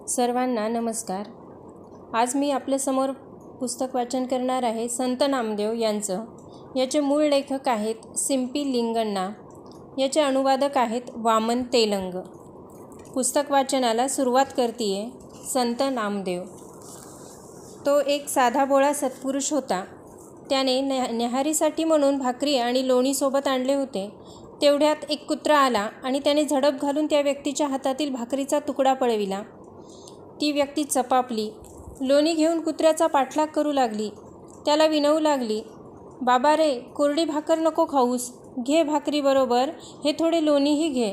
सर्वांना नमस्कार. आज मी आपल्यासमोर पुस्तक वाचन करणार आहे संत नामदेव यांचं. याचे मूळ लेखक आहेत सिंपी लिंगण्णा. याचे अनुवादक आहेत वामन तेलंग. पुस्तक वाचनाला सुरुवात करतीये संत नामदेव. तो एक साधा भोळा सत्पुरुष होता. त्याने न्याहारीसाठी म्हणून भाकरी आणि लोणी सोबत आणले होते. तेवढ्यात एक कुत्रा आला आणि त्याने झडप घालून त्या व्यक्तीच्या हातातील भाकरीचा तुकडा पळविला. ती व्यक्ती चपापली. लोणी घेऊन कुत्र्याचा पाठलाग करू लागली. त्याला विनवू लागली, बाबा रे, कोरडी भाकर नको खाऊस, घे भाकरीबरोबर हे थोडे लोणीही घे.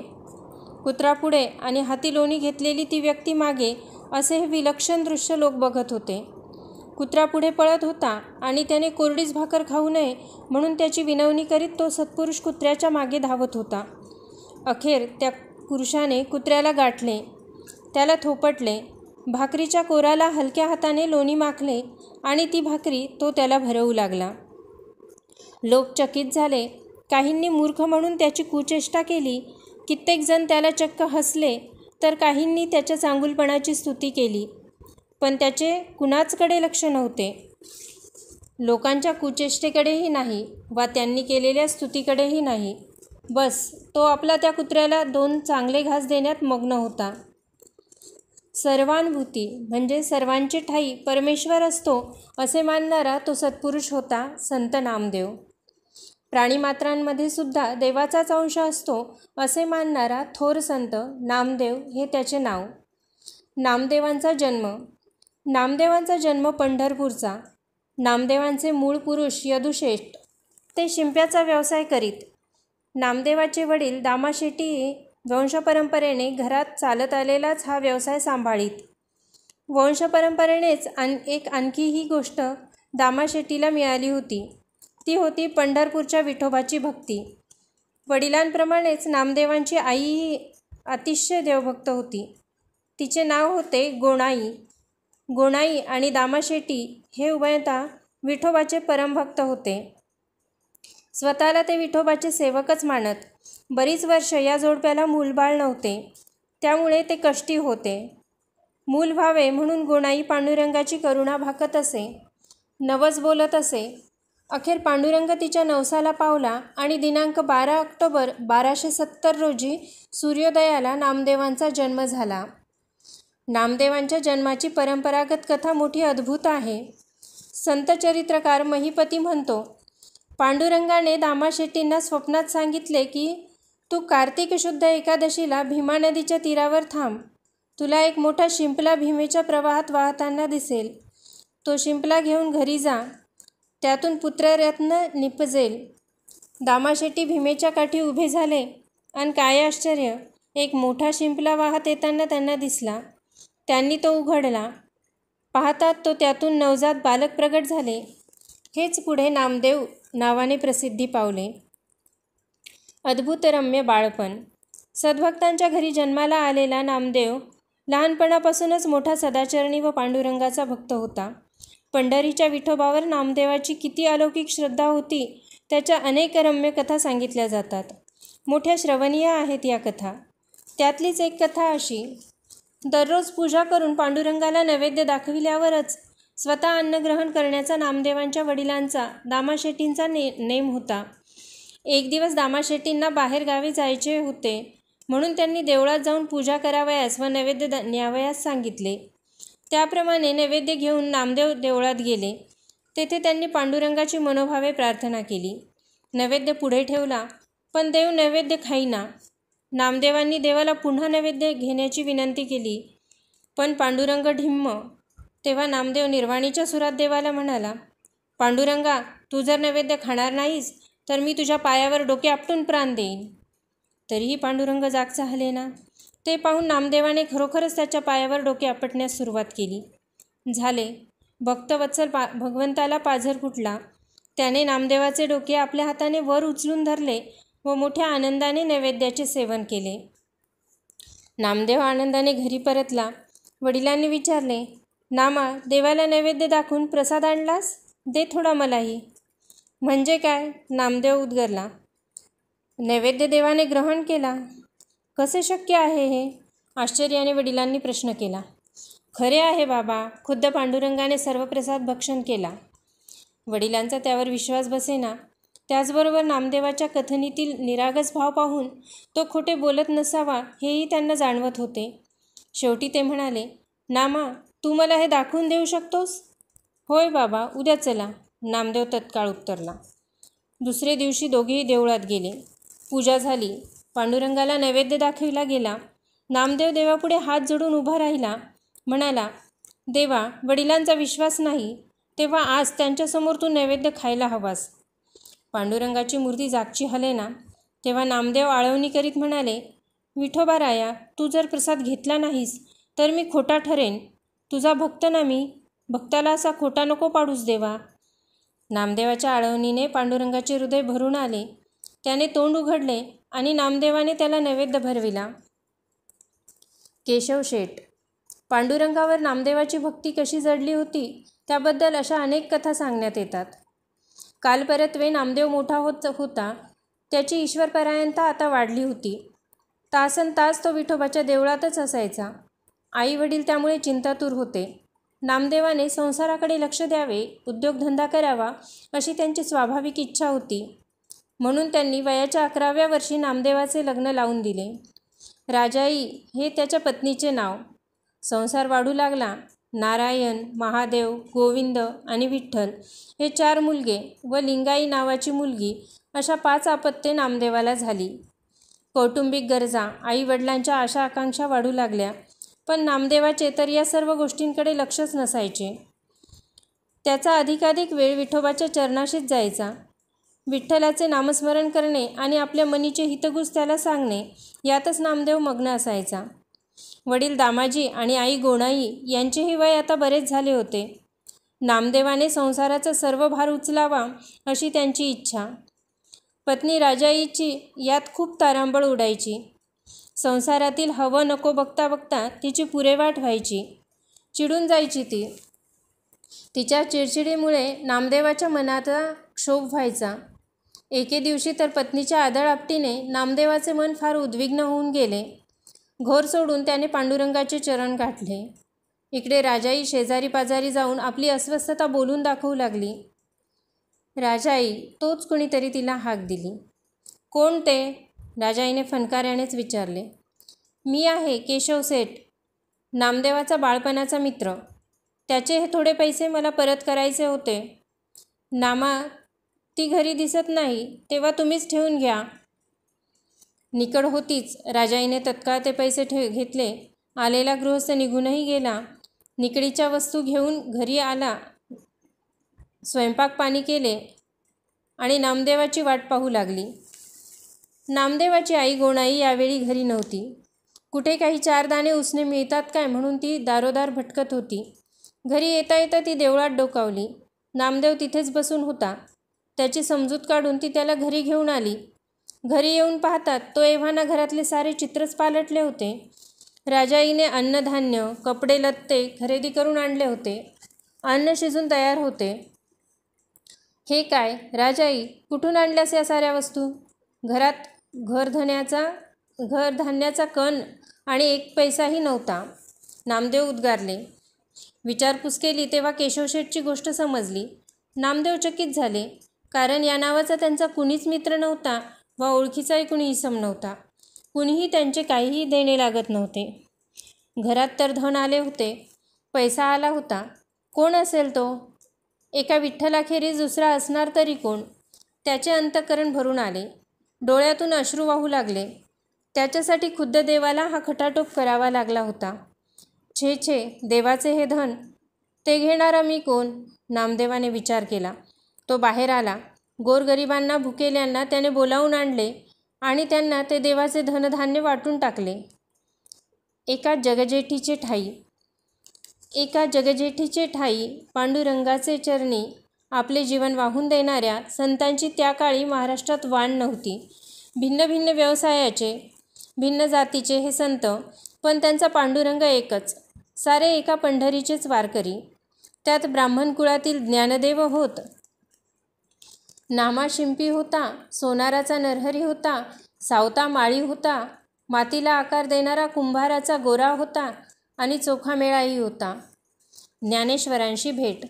कुत्रा पुढे आणि हाती लोणी घेतलेली ती व्यक्ती मागे, असे हे विलक्षण दृश्य लोक बघत होते. कुत्रा पुढे पळत होता आणि त्याने कोरडीच भाकर खाऊ नये म्हणून त्याची विनवणी करीत तो सत्पुरुष कुत्र्याच्या मागे धावत होता. अखेर त्या पुरुषाने कुत्र्याला गाठले, त्याला थोपटले, भाकरीच्या कोराला हलक्या हाताने लोणी माखले आणि ती भाकरी तो त्याला भरवू लागला. लोक चकित झाले. काहींनी मूर्ख म्हणून त्याची कुचेष्टा केली. कित्येक जण त्याला चक्क हसले, तर काहींनी त्याच्या चांगुलपणाची स्तुती केली. पण त्याचे कुणाचकडे लक्ष नव्हते. लोकांच्या कुचेष्टेकडेही नाही वा त्यांनी केलेल्या स्तुतीकडेही नाही. बस तो आपला त्या कुत्र्याला 2 चांगले घास देण्यात मग्न होता. सर्वानुभूती म्हणजे सर्वांची ठाई परमेश्वर असतो असे मानणारा तो सत्पुरुष होता संत नामदेव. प्राणीमात्रांमध्ये सुद्धा देवाचाच अंश असतो असे मानणारा थोर संत नामदेव हे त्याचे नाव. नामदेवांचा जन्म पंढरपूरचा. नामदेवांचे मूळ पुरुष यदुश्रेष्ठ. ते शिंप्याचा व्यवसाय करीत. नामदेवाचे वडील दामाशेट्टी वंशपरंपरेने घरात चालत आलेलाच हा व्यवसाय सांभाळीत. वंशपरंपरेनेच आणखी ही गोष्ट दामाशेट्टीला मिळाली होती. ती होती पंढरपूरच्या विठोबाची भक्ती. वडिलांप्रमाणेच नामदेवांची आईही अतिशय देवभक्त होती. तिचे नाव होते गोणाई. गोणाई आणि दामाशेट्टी हे उभयता विठोबाचे परमभक्त होते. स्वतःला ते विठोबाचे सेवकच मानत. बरीच वर्ष या जोडप्याला मूलबाळ नव्हते, त्यामुळे ते कष्टी होते. मूल व्हावे म्हणून गोणाई पांडुरंगाची करुणा भाकत असे, नवस बोलत असे. अखेर पांडुरंग तिच्या नवसाला पावला आणि दिनांक 12 ऑक्टोबर 1270 रोजी सूर्योदयाला नामदेवांचा जन्म झाला. नामदेवांच्या जन्माची परंपरागत कथा मोठी अद्भुत आहे. संतचरित्रकार महिपती म्हणतो, पांडुरंगाने दामाशेट्टींना स्वप्नात सांगितले की तू कार्तिक शुद्ध एकादशीला भीमा नदीच्या तीरावर थांब. तुला एक मोठा शिंपला भीमेच्या प्रवाहात वाहताना दिसेल. तो शिंपला घेऊन घरी जा, त्यातून पुत्ररत्न निपजेल. दामाशेट्टी भीमेच्या काठी उभे झाले आणि काय आश्चर्य, एक मोठा शिंपला वाहत येताना त्यांना दिसला. त्यांनी तो उघडला. पाहतात तो त्यातून नवजात बालक प्रगट झाले. हेच पुढे नामदेव नावाने प्रसिद्धी पावले. अद्भुतरम्य बाळपण. सद्भक्तांच्या घरी जन्माला आलेला नामदेव लहानपणापासूनच मोठा सदाचरणी व पांडुरंगाचा भक्त होता. पंढरीच्या विठोबावर नामदेवाची किती अलौकिक श्रद्धा होती त्याच्या अनेक रम्य कथा सांगितल्या जातात. मोठ्या श्रवणीय आहेत या कथा. त्यातलीच एक कथा अशी. दररोज पूजा करून पांडुरंगाला नैवेद्य दाखविल्यावरच स्वतः अन्नग्रहण करण्याचा नामदेवांच्या वडिलांचा दामाशेट्टींचा नेम होता. एक दिवस दामाशेट्टींना बाहेर गावी जायचे होते म्हणून त्यांनी देवळात जाऊन पूजा करावयास व नैवेद्य न्यावयास सांगितले. त्याप्रमाणे नैवेद्य घेऊन नामदेव देवळात गेले. तेथे त्यांनी पांडुरंगाची मनोभावे प्रार्थना केली. नैवेद्य पुढे ठेवला, पण देव नैवेद्य खाईना. नामदेवांनी देवाला पुन्हा नैवेद्य घेण्याची विनंती केली, पण पांडुरंग ढिम्म. तेव्हा नामदेव निर्वाणीच्या सुरात देवाला म्हणाला, पांडुरंगा, तू जर नैवेद्य खाणार नाहीस तर मी तुझ्या पायावर डोके आपटून प्राण देईन. तरीही पांडुरंग जागचा हलेना. ते पाहून नामदेवाने खरोखरच त्याच्या पायावर डोके आपटण्यास सुरुवात केली. झाले. भक्तवत्सल भगवंताला पाझर फुटला. त्याने नामदेवाचे डोके आपल्या हाताने वर उचलून धरले व मोठ्या आनंदाने नैवेद्याचे सेवन केले. नामदेव आनंदाने घरी परतला. वडिलांनी विचारले, नामा, देवाला नैवेद्य दाखवून प्रसाद आणलास? दे थोडा मलाही. म्हणजे काय? नामदेव उद्गारला. नैवेद्य देवाने ग्रहण केला. कसे शक्य आहे हे? आश्चर्याने वडिलांनी प्रश्न केला. खरे आहे बाबा, खुद्द पांडुरंगाने सर्व प्रसाद भक्षण केला. वडिलांचा त्यावर विश्वास बसेना. त्याचबरोबर नामदेवाच्या कथनीतील निरागस भाव पाहून तो खोटे बोलत नसावा हेही त्यांना जाणवत होते. शेवटी ते म्हणाले, नामा, तू मला हे दाखवून देऊ शकतोस? होय बाबा, उद्या चला, नामदेव तत्काळ उत्तरला. दुसरे दिवशी दोघेही देवळात गेले. पूजा झाली. पांडुरंगाला नैवेद्य दाखविला गेला. नामदेव देवापुढे हात जोडून उभा राहिला. म्हणाला, देवा, वडिलांचा विश्वास नाही, तेव्हा आज त्यांच्यासमोर तू नैवेद्य खायला हवास. पांडुरंगाची मूर्ती जागची हलेना. तेव्हा नामदेव आळवणी करीत म्हणाले, विठोबा राया, तू जर प्रसाद घेतला नाहीस तर मी खोटा ठरेन. तुझा भक्त ना मी. भक्ताला असा खोटा नको पाडूस देवा. नामदेवाच्या आळवणीने पांडुरंगाचे हृदय भरून आले. त्याने तोंड उघडले आणि नामदेवाने त्याला नैवेद्य भरविला. केशव शेट. पांडुरंगावर नामदेवाची भक्ती कशी जडली होती त्याबद्दल अशा अनेक कथा सांगण्यात येतात. कालपरत्वे नामदेव मोठा होत होता. त्याची ईश्वरपरायणता आता वाढली होती. तासनतास तो विठोबाच्या देवळातच असायचा. आई वडील त्यामुळे चिंतातूर होते. नामदेवाने संसाराकडे लक्ष द्यावे, उद्योगधंदा करावा अशी त्यांची स्वाभाविक इच्छा होती. म्हणून त्यांनी वयाच्या 11व्या वर्षी नामदेवाचे लग्न लावून दिले. राजाई हे त्याच्या पत्नीचे नाव. संसार वाढू लागला. नारायण, महादेव, गोविंद आणि विठ्ठल हे 4 मुलगे व लिंगाई नावाची मुलगी अशा 5 अपत्ये नामदेवाला झाली. कौटुंबिक गरजा, आई वडिलांच्या आशा आकांक्षा वाढू लागल्या. पण नामदेवाचे तर या सर्व गोष्टींकडे लक्षच नसायचे. त्याचा अधिकाधिक वेळ विठोबाच्या चरणाशीच जायचा. विठ्ठलाचे नामस्मरण करणे आणि आपल्या मनीचे हितगुज त्याला सांगणे यातच नामदेव मग्न असायचा. वडील दामाजी आणि आई गोणाई यांचेही वय आता बरेच झाले होते. नामदेवाने संसाराचा सर्व भार उचलावा अशी त्यांची इच्छा. पत्नी राजाईची यात खूप तारांबळ उडायची. संसारातील हवं नको बघता बघता तिची पुरेवाट व्हायची. चिडून जायची ती. तिच्या चिडचिडीमुळे नामदेवाच्या मनाचा क्षोभ व्हायचा. एके दिवशी तर पत्नीच्या आदळ आपटीने नामदेवाचे मन फार उद्विग्न होऊन गेले. घोर सोडून त्याने पांडुरंगाचे चरण गाठले. इकडे राजाई शेजारी पाजारी जाऊन आपली अस्वस्थता बोलून दाखवू लागली. राजाई, तोच कुणीतरी तिला हाक दिली. कोण ते? राजाईने फणकाऱ्यानेच विचारले. मी आहे, केशव सेठ, नामदेवाचा बाळपणाचा मित्र. त्याचे हे थोडे पैसे मला परत करायचे होते. नामा, ती घरी दिसत नाही, तेव्हा तुम्हीच ठेवून घ्या. निकड होतीच. राजाईने तत्काळ ते पैसे घेतले. आलेला गृहस्थ निघूनही गेला. निकडीच्या वस्तू घेऊन घरी आला. स्वयंपाक पाणी केले आणि नामदेवाची वाट पाहू लागली. नामदेवाची आई गोणाई यावेळी घरी नव्हती. कुठे काही 4 दाणे उसने मिळतात काय म्हणून ती दारोदार भटकत होती. घरी येता येता ती देवळात डोकावली. नामदेव तिथेच बसून होता. त्याची समजूत काढून ती त्याला घरी घेऊन आली. घरी येऊन पाहतात तो एव्हाना घरातले सारे चित्रच पालटले होते. राजाईने अन्नधान्य, कपडे लत्ते खरेदी करून आणले होते. अन्न शिजून तयार होते. हे काय राजाई, कुठून आणल्यास या साऱ्या वस्तू? घरात घरधान्याचा कण आणि 1 पैसाही नव्हता. नामदेव उद्गारले. विचारपूस केली तेव्हा केशवशेठची गोष्ट समजली. नामदेव चकित झाले. कारण या नावाचा त्यांचा कुणीच मित्र नव्हता व ओळखीचाही कुणी इसम नव्हता. कुणीही त्यांचे काहीही देणे लागत नव्हते. घरात तर धन आले होते, पैसा आला होता. कोण असेल तो? एका विठ्ठलाखेरीज दुसरा असणार तरी कोण? त्याचे अंतःकरण भरून आले. डोळ्यातून अश्रू वाहू लागले. त्याच्यासाठी खुद्द देवाला हा खटाटोप करावा लागला होता. छे छे, देवाचे हे धन, ते घेणारा मी कोण? नामदेवाने विचार केला. तो बाहेर आला. गोरगरिबांना, भुकेल्यांना त्याने बोलावून आणले आणि त्यांना ते देवाचे धनधान्य वाटून टाकले. एका जगजेठीचे ठाई पांडुरंगाचे चरणी आपले जीवन वाहून देणाऱ्या संतांची त्या काळी महाराष्ट्रात वाण नव्हती. भिन्न भिन्न व्यवसायाचे, भिन्न जातीचे हे संत, पण त्यांचा पांडुरंग एकच. सारे एका पंढरीचेच वारकरी. त्यात ब्राह्मण कुळातील ज्ञानदेव होत. नामा शिंपी होता, सोनाराचा नरहरी होता, सावता माळी होता, मातीला आकार देणारा कुंभाराचा गोरा होता आणि चोखा मेळाही होता. ज्ञानेश्वरांशी भेट.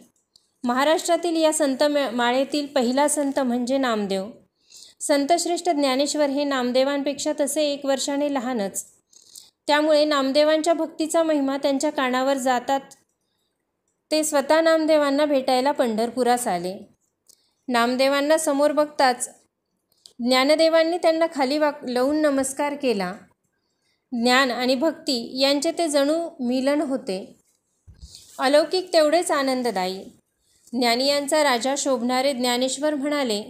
महाराष्ट्रातील या संत माळेतील पहिला संत म्हणजे नामदेव. संतश्रेष्ठ ज्ञानेश्वर हे नामदेवांपेक्षा तसे 1 वर्षाने लहानच. त्यामुळे नामदेवांच्या भक्तीचा महिमा त्यांच्या कानावर जातात ते स्वतः नामदेवांना भेटायला पंढरपुरास आले. नामदेवांना समोर बघताच ज्ञानदेवांनी त्यांना खाली लावून नमस्कार केला. ज्ञान आणि भक्ती यांचे ते जणू मिलन होते. अलौकिक तेवढेच आनंददायी. ज्ञानियांचा राजा शोभणारे ज्ञानेश्वर म्हणाले,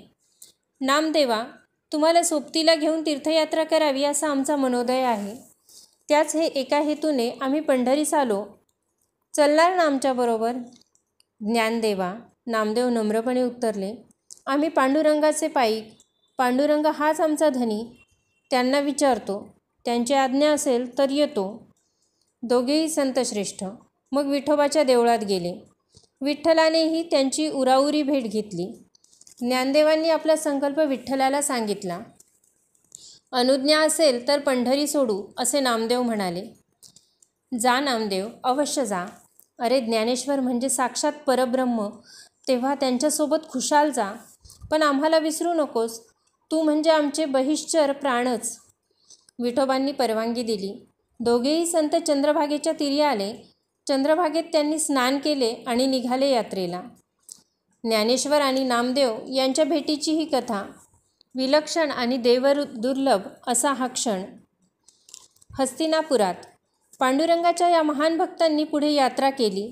नामदेवा, तुम्हाला सोबतीला घेऊन तीर्थयात्रा करावी असा आमचा मनोदय आहे. त्याच एका हेतूने आम्ही पंढरीस आलो. चलणार ना आमच्याबरोबर? ज्ञानदेवा, नामदेव नम्रपणे उत्तरले, आम्ही पांडुरंगाचे पाईक. पांडुरंग हाच आमचा धनी. त्यांना विचारतो. त्यांची आज्ञा असेल तर येतो. दोघेही संतश्रेष्ठ मग विठोबाच्या देवळात गेले. विठ्ठलानेही त्यांची उराउरी भेट घेतली. ज्ञानदेवांनी आपला संकल्प विठ्ठलाला सांगितला. अनुज्ञा असेल तर पंढरी सोडू असे नामदेव म्हणाले. जा नामदेव, अवश्य जा. अरे ज्ञानेश्वर म्हणजे साक्षात परब्रह्म, तेव्हा त्यांच्यासोबत खुशाल जा. पण आम्हाला विसरू नकोस. तू म्हणजे आमचे बहिश्चर प्राणच. विठोबांनी परवानगी दिली. दोघेही संत चंद्रभागेच्या तीरी आले. चंद्रभागेत त्यांनी स्नान केले आणि निघाले यात्रेला. ज्ञानेश्वर आणि नामदेव यांच्या भेटीची ही कथा. विलक्षण आणि देवदुर्लभ असा हा क्षण. हस्तिनापुरात पांडुरंगाच्या या महान भक्तांनी पुढे यात्रा केली.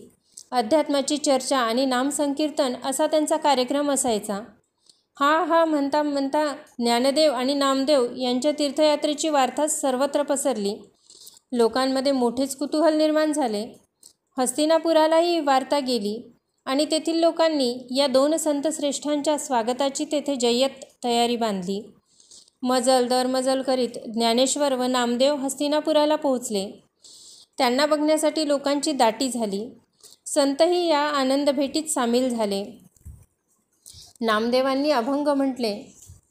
अध्यात्माची चर्चा आणि नामसंकीर्तन असा त्यांचा कार्यक्रम असायचा. हा म्हणता म्हणता ज्ञानदेव आणि नामदेव यांच्या तीर्थयात्रेची वार्ता सर्वत्र पसरली. लोकांमध्ये मोठेच कुतूहल निर्माण झाले. हस्तिनापुरालाही वार्ता गेली आणि तेथील लोकांनी या 2 संतश्रेष्ठांच्या स्वागताची तेथे जय्यत तयारी बांधली. मजल दरमजल करीत ज्ञानेश्वर व नामदेव हस्तिनापुराला पोहोचले. त्यांना बघण्यासाठी लोकांची दाटी झाली. संतही या आनंद भेटीत सामील झाले. नामदेवांनी अभंग म्हटले.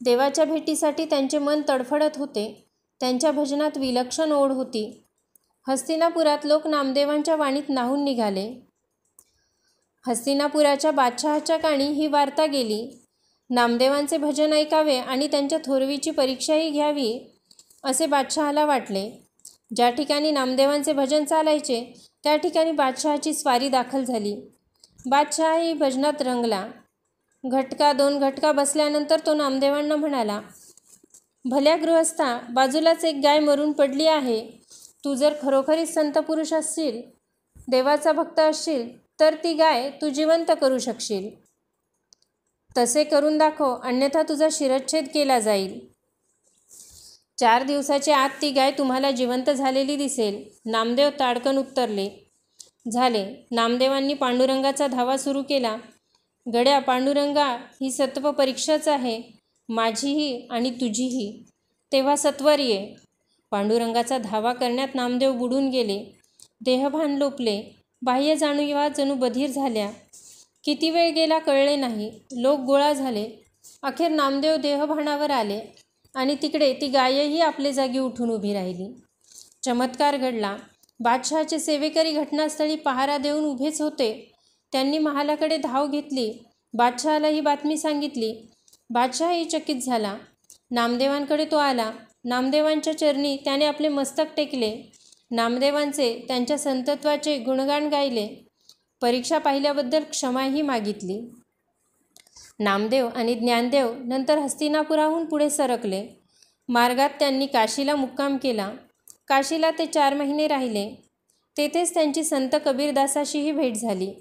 देवाच्या भेटीसाठी त्यांचे मन तडफडत होते. त्यांच्या भजनात विलक्षण ओढ होती. हस्तिनापुरात लोक नामदेवांच्या वाणीत न्हाऊन निघाले. हस्तिनापुराच्या बादशहाच्या कानी ही वार्ता गेली. नामदेवांचे भजन ऐकावे आणि त्यांच्या थोरवीची परीक्षाही घ्यावी असे बादशहाला वाटले. ज्या ठिकाणी नामदेवांचे भजन चालायचे त्या ठिकाणी बादशहाची स्वारी दाखल झाली. बादशहाही भजनात रंगला. घटका 2 घटका बसल्यानंतर तो नामदेवांना म्हणाला, भल्या गृहस्था, बाजूलाच एक गाय मरून पडली आहे. तू जर खरोखरीच संतपुरुष असशील, देवाचा भक्त असशील तर ती गाय तू जिवंत करू शकशील. तसे करून दाखव, अन्यथा तुझा शिरच्छेद केला जाईल. 4 दिवसाच्या आत ती गाय तुम्हाला जिवंत झालेली दिसेल. नामदेव ताडकन उत्तरले. झाले. नामदेवांनी पांडुरंगाचा धावा सुरू केला. गड्या पांडुरंगा, ही सत्व परीक्षाच आहे, माझीही आणि तुझीही. तेव्हा सत्वर ये. पांडुरंगाचा धावा करण्यात नामदेव बुडून गेले. देहभान लोपले. बाह्य जाणीवा जणू बधीर झाल्या. किती वेळ गेला कळले नाही. लोक गोळा झाले. अखेर नामदेव देहभानावर आले आणि तिकडे ती गायही आपले जागी उठून उभी राहिली. चमत्कार घडला. बादशहाचे सेवेकरी घटनास्थळी पहारा देऊन उभेच होते. त्यांनी महालाकडे धाव घेतली. बादशहाला ही बातमी सांगितली. बादशहाही चकित झाला. नामदेवांकडे तो आला. नामदेवांच्या चरणी त्याने आपले मस्तक टेकले. नामदेवांचे, त्यांच्या संतत्वाचे गुणगान गायले. परीक्षा पाहिल्याबद्दल क्षमाही मागितली. नामदेव आणि ज्ञानदेव नंतर हस्तिनापुराहून पुढे सरकले. मार्गात त्यांनी काशीला मुक्काम केला. काशीला ते 4 महिने राहिले. तेथेच त्यांची संत कबीरदासाशीही भेट झाली.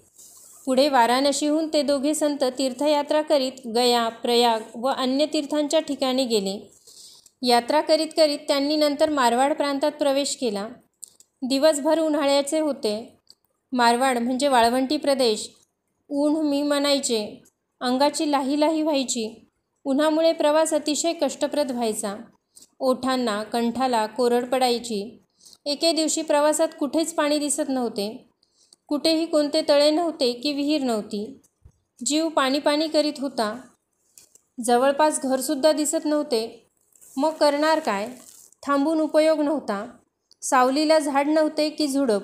पुढे वाराणसीहून ते दोघे संत तीर्थयात्रा करीत गया, प्रयाग व अन्य तीर्थांच्या ठिकाणी गेले. यात्रा करीत करीत त्यांनी नंतर मारवाड प्रांतात प्रवेश केला. दिवसभर उन्हाळ्याचे होते. मारवाड म्हणजे वाळवंटी प्रदेश. ऊन मी म्हणायचे. अंगाची लाही लाही व्हायची. उन्हामुळे प्रवास अतिशय कष्टप्रद व्हायचा. ओठांना, कंठाला कोरड पडायची. एके दिवशी प्रवासात कुठेच पाणी दिसत नव्हते. कुठेही कोणते तळे नव्हते की विहीर नव्हती. जीव पाणी पाणी करीत होता. जवळपास घरसुद्धा दिसत नव्हते. मग करणार काय? थांबून उपयोग नव्हता. सावलीला झाड नव्हते की झुडप.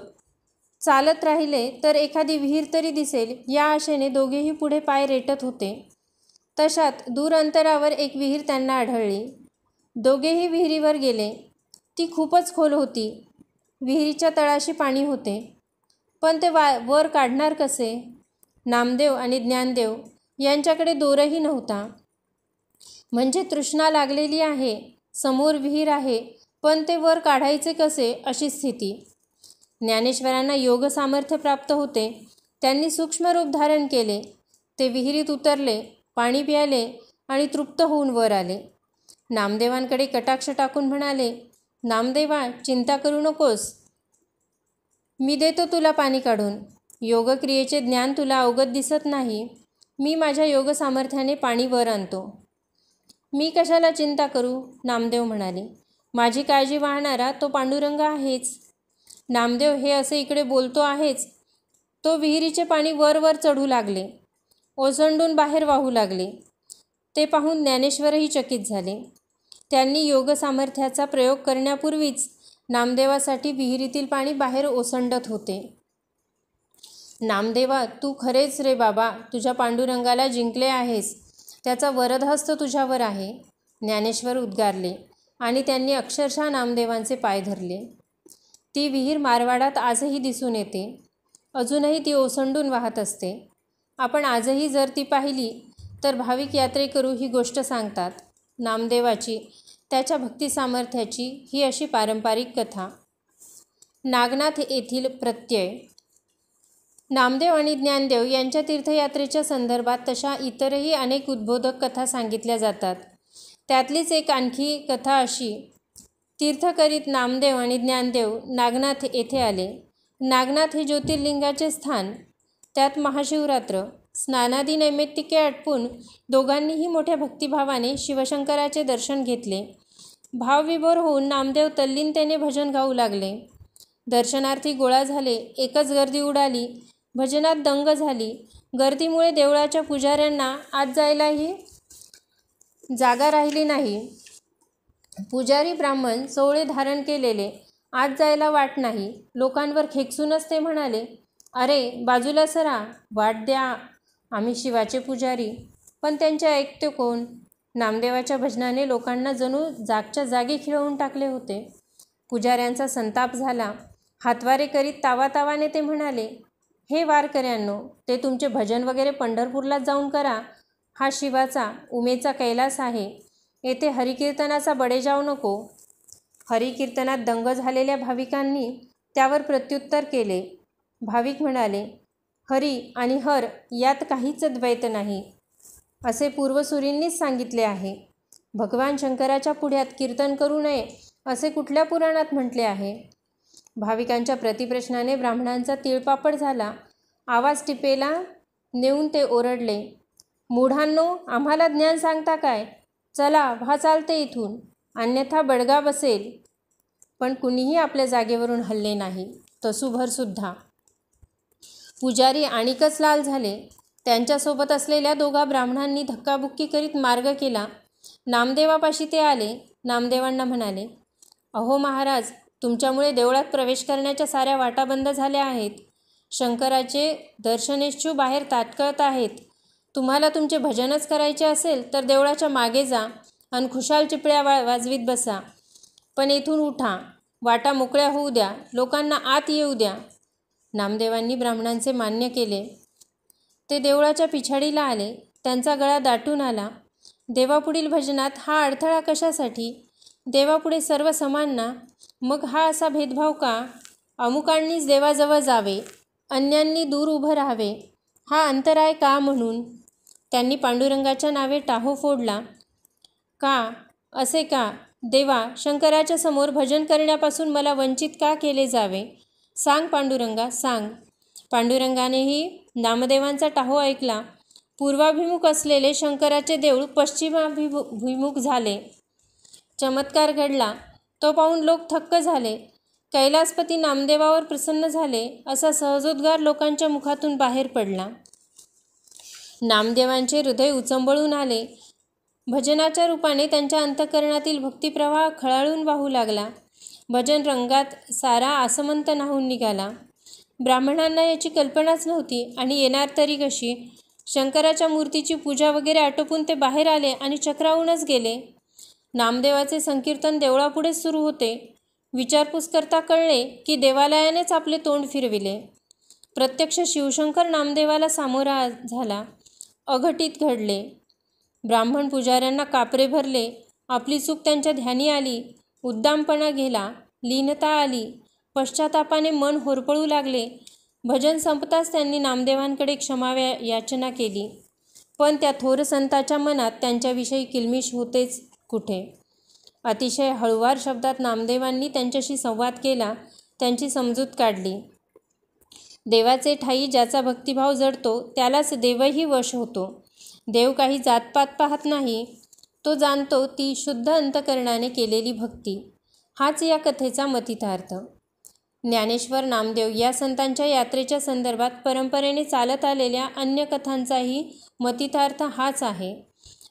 चालत राहिले तर एखादी विहीर तरी दिसेल या आशेने दोघेही पुढे पाय रेटत होते. तशात दूर अंतरावर एक विहीर त्यांना आढळली. दोघेही विहिरीवर गेले. ती खूपच खोल होती. विहिरीच्या तळाशी पाणी होते. पण ते वर काढणार कसे? नामदेव आणि ज्ञानदेव यांच्याकडे दोरही नव्हता. म्हणजे तृष्णा लागलेली आहे, समोर विहीर आहे, पण ते वर काढायचे कसे अशी स्थिती. ज्ञानेश्वरांना योग सामर्थ्य प्राप्त होते. त्यांनी सूक्ष्म रूप धारण केले. ते विहिरीत उतरले, पाणी प्यायले आणि तृप्त होऊन वर आले. नामदेवांकडे कटाक्ष टाकून म्हणाले, नामदेवा, चिंता करू नकोस, मी देतो तुला पाणी काढून. योगक्रियेचे ज्ञान तुला अवगत दिसत नाही. मी माझ्या योग सामर्थ्याने पाणी वर आणतो. मी कशाला चिंता करू? नामदेव म्हणाले. माझी काळजी वाहणारा तो पांडुरंग आहेच. नामदेव हे असे इकडे बोलतो आहेच, तो विहिरीचे पाणी वर वर चढू लागले, ओसंडून बाहेर वाहू लागले. ते पाहून ज्ञानेश्वरही चकित झाले. त्यांनी योग सामर्थ्याचा प्रयोग करण्यापूर्वीच नामदेवासाठी विहिरीतील पाणी बाहेर ओसंडत होते. नामदेवा, तू खरेच रे बाबा, तुझ्या पांडुरंगाला जिंकले आहेस. त्याचा वरदहस्त तुझ्यावर आहे. ज्ञानेश्वर उद्गारले आणि त्यांनी अक्षरशः नामदेवांचे पाय धरले. ती विहीर मारवाडात आजही दिसून येते. अजूनही ती ओसंडून वाहत असते. आपण आजही जर ती पाहिली तर भाविक यात्रेकरू ही गोष्ट सांगतात. नामदेवाची, त्याच्या भक्ती सामर्थ्याची ही अशी पारंपरिक कथा. नागनाथ येथील प्रत्यय. नामदेव आणि ज्ञानदेव यांच्या तीर्थयात्रेच्या संदर्भात तशा इतरही अनेक उद्बोधक कथा सांगितल्या जातात. त्यातलीच एक आणखी कथा अशी. तीर्थ करीत नामदेव आणि ज्ञानदेव नागनाथ येथे आले. नागनाथ हे ज्योतिर्लिंगाचे स्थान. त्यात महाशिवरात्र. स्नानादी नैमित्तिके आटपून दोघांनीही मोठ्या भक्तिभावाने शिवशंकराचे दर्शन घेतले. भावविभोर होऊन नामदेव तल्लीनतेने भजन गाऊ लागले. दर्शनार्थी गोळा झाले. एकच गर्दी उडाली. भजनात दंग झाली. गर्दीमुळे देवळाच्या पुजाऱ्यांना आत जायलाही जागा राहिली नाही. पुजारी ब्राह्मण सोवळे धारण केलेले, आत जायला वाट नाही. लोकांवर खेकसूनच ते म्हणाले, अरे बाजूला सरा, वाट द्या, आम्ही शिवाचे पुजारी. पण त्यांचे ऐकते कोण? नामदेवाच्या भजनाने लोकांना जणू जागच्या जागी खिळवून टाकले होते. पुजाऱ्यांचा संताप झाला. हातवारे करीत तावातावाने ते म्हणाले, हे वारकऱ्यांनो, ते तुमचे भजन वगैरे पंढरपूरलाच जाऊन करा. हा शिवाचा, उमेचा कैलास आहे. येथे हरिकीर्तनाचा बडेजाव नको. हरिकीर्तनात दंग झालेल्या भाविकांनी त्यावर प्रत्युत्तर केले. भाविक म्हणाले, हरी आणि हर यात काहीच द्वैत नाही, असे पूर्वसूरींनीच सांगितले आहे. भगवान शंकराच्या पुढ्यात कीर्तन करू नये असे कुठल्या पुराणात म्हटले आहे? भाविकांच्या प्रतिप्रश्नाने ब्राह्मणांचा तिळपापड झाला. आवाज टिपेला नेऊन ते ओरडले, मूढांनो, आम्हाला ज्ञान सांगता काय? चला, व्हा चालते इथून, अन्यथा बडगा बसेल. पण कुणीही आपल्या जागेवरून हलले नाही, तसूभरसुद्धा. पुजारी आणिकच लाल झाले. त्यांच्यासोबत असलेल्या दोघा ब्राह्मणांनी धक्काबुक्की करीत मार्ग केला. नामदेवापाशी ते आले. नामदेवांना म्हणाले, अहो महाराज, तुमच्यामुळे देवळात प्रवेश करण्याच्या साऱ्या वाटा बंद झाल्या आहेत. शंकराचे दर्शनेच्छू बाहेर ताटकळत आहेत. तुम्हाला तुमचे भजनच करायचे असेल तर देवळाच्या मागे जा आणि खुशाल चिपळ्या वाजवीत बसा. पण येथून उठा, वाटा मोकळ्या होऊ द्या, लोकांना आत येऊ द्या. नामदेवांनी ब्राह्मणांचे मान्य केले. ते देवळाच्या पिछाडीला आले. त्यांचा गळा दाटून आला. देवापुढील भजनात हा अडथळा कशासाठी? देवापुढे सर्व समान ना, मग हा असा भेदभाव का? अमुकांनीच देवाजवळ जावे, अन्यांनी दूर उभं राहावे, हा अंतराय का? म्हणून त्यांनी पांडुरंगाच्या नावे टाहो फोडला का? असे का? देवा, शंकराच्या समोर भजन करण्यापासून मला वंचित का केले जावे? सांग पांडुरंगा, सांग. पांडुरंगानेही नामदेवांचा टाहो ऐकला. पूर्वाभिमुख असलेले शंकराचे देऊळ पश्चिमाभिमुख झाले. चमत्कार घडला. तो पाहून लोक थक्क झाले. कैलासपती नामदेवावर प्रसन्न झाले असा सहजोद्गार लोकांच्या मुखातून बाहेर पडला. नामदेवांचे हृदय उचंबळून आले. भजनाच्या रूपाने त्यांच्या अंतःकरणातील भक्तिप्रवाह खळाळून वाहू लागला. भजन रंगात सारा आसमंत न्हाऊन निघाला. ब्राह्मणांना याची कल्पनाच नव्हती आणि येणार तरी कशी. शंकराच्या मूर्तीची पूजा वगैरे आटोपून ते बाहेर आले आणि चक्रावूनच गेले. नामदेवाचे संकीर्तन देवळापुढेच सुरू होते. विचारपूस करता कळले की देवालयानेच आपले तोंड फिरविले. प्रत्यक्ष शिवशंकर नामदेवाला सामोरा झाला. अघटित घडले. ब्राह्मण पुजाऱ्यांना कापरे भरले. आपली चूक त्यांच्या ध्यानी आली. उद्दामपणा गेला. लीनता आली. पश्चातापाने मन होरपळू लागले. भजन संपताच त्यांनी नामदेवांकडे क्षमा याचना केली. पण त्या थोर संताच्या मनात त्यांच्याविषयी किलमिश होतेच कुठे. अतिशय हळुवार शब्दात नामदेवांनी त्यांच्याशी संवाद केला. त्यांची समजूत काढली. देवाचे ठायी ज्याचा भक्तिभाव जडतो त्यालाच देवही वश होतो. देव काही जातपात पाहत नाही. तो जाणतो ती शुद्ध अंतकरणाने केलेली भक्ती. हाच या कथेचा मतितार्थ. ज्ञानेश्वर, नामदेव या संतांच्या यात्रेच्या संदर्भात परंपरेने चालत आलेल्या अन्य कथांचाही मतितार्थ हाच आहे.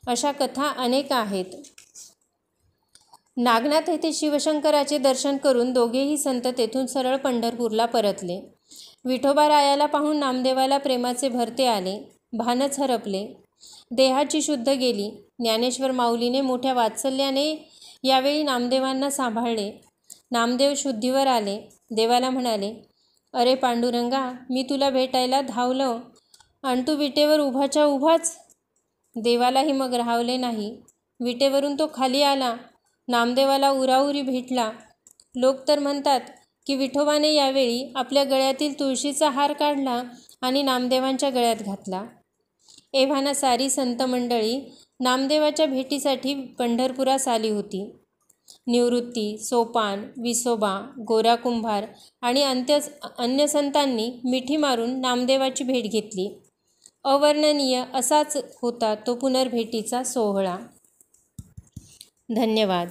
अशा कथा अनेक आहेत. नागनाथ येथे शिवशंकराचे दर्शन करून दोघेही संत तेथून सरळ पंढरपूरला परतले. विठोबारायाला पाहून नामदेवाला प्रेमाचे भरते आले. भानच हरपले. देहाची शुद्ध गेली. ज्ञानेश्वर माऊलीने मोठ्या वात्सल्याने यावेळी नामदेवांना सांभाळले. नामदेव शुद्धीवर आले. देवाला म्हणाले, अरे पांडुरंगा, मी तुला भेटायला धावलो आणि तू विटेवर उभाच्या उभाच. देवालाही मग राहवले नाही. विटेवरून तो खाली आला. नामदेवाला उराउरी भेटला. लोक तर म्हणतात की विठोबाने यावेळी आपल्या गळ्यातील तुळशीचा हार काढला आणि नामदेवांच्या गळ्यात घातला. एव्हाना सारी संत मंडळी नामदेवाच्या भेटीसाठी पंढरपुरास आली होती. निवृत्ती, सोपान, विसोबा, गोरा कुंभार आणि अन्य संतांनी मिठी मारून नामदेवाची भेट घेतली. अवर्णनीय असाच होता तो पुनर्भेटीचा सोहळा. धन्यवाद.